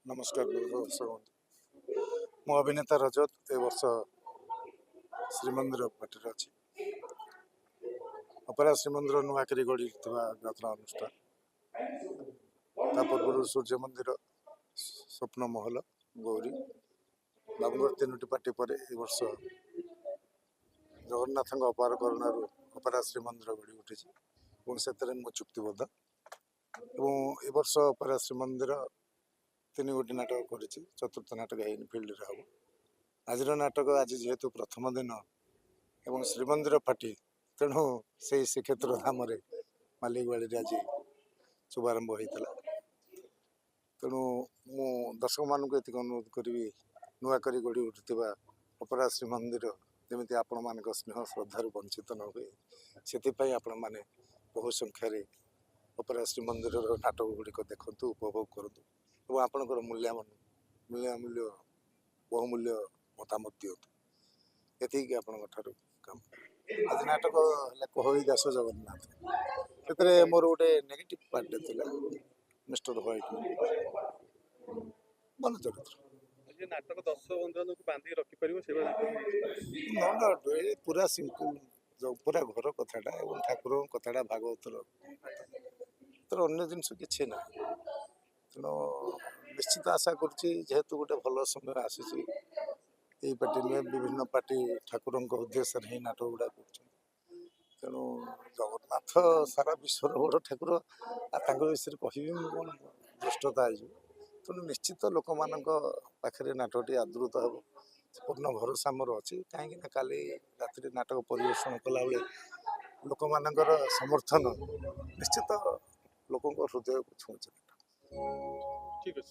नमस्कार दर्शक मु अभिनेता रजत ए वर्ष श्रीमंदिर पार्टी अच्छी अपरा श्रीमंदिर नुआकरी गढ़ी यात्रा अनुष्ठान पूर्व सूर्य मंदिर स्वप्न महल गौरी बाबूर 3टी पार्टी पर ए वर्ष जगन्नाथ अपार करुणा अपरा श्रीमंदिर गढ़ी उठी से मु चुक्तिबद्ध ए वर्ष अपरा श्रीमंदिर 3 गोटी नाटक कर चतुर्थ नाटक है फिल्ड हम आज नाटक आज जेहेतु प्रथम दिन एवं श्रीमंदिर पार्टी तेणु से श्रीक्षेत्र धाम मालिक बाड़ी आज शुभारंभ होता तेणु मु दर्शक मान अनुरोध करी नुआकरी गढ़ी उठुवा अपरा श्रीमंदिर जमी आपण मान स्नेह श्रद्धार वंचित न हुए से आपण मैंने बहु संख्यार अपरा श्रीमंदिर नाटक गुड़िक देखु उपभोग करूँ और आपणकर मूल्य बहुमूल्य मतामत दिंतु ये आपण काम आज नाटक कही दास जगन्नाथ से मोर गोटे नेगेटिव पार्ट था मिस्टर व्हाइट भल चरित्र नाटक दर्शक बंधु को बांधिक रखिपर पूरा सिंपल जो पूरा घर कथाटा और ठाकुर कथाटा भागवतर तर अन्य जिनस कि ना तेणु निश्चित आशा करेतु गोटे भल समय आसी पार्टी नुहे विभिन्न पार्टी ठाकुर उद्देश्य ही नाटक गुड़ा तेणु जगन्नाथ सारा विश्वर बड़ ठाकुर विषय कह कौन दुष्टता तेणु निश्चित लोक मान पाखे नाटकटी आदृत हे पूर्ण भरोसा मोर अच्छी कहीं काली राति नाटक परिवेषण कला बेले लोक मानकर समर्थन निश्चित लोक हृदय को छुँचे ठीक है।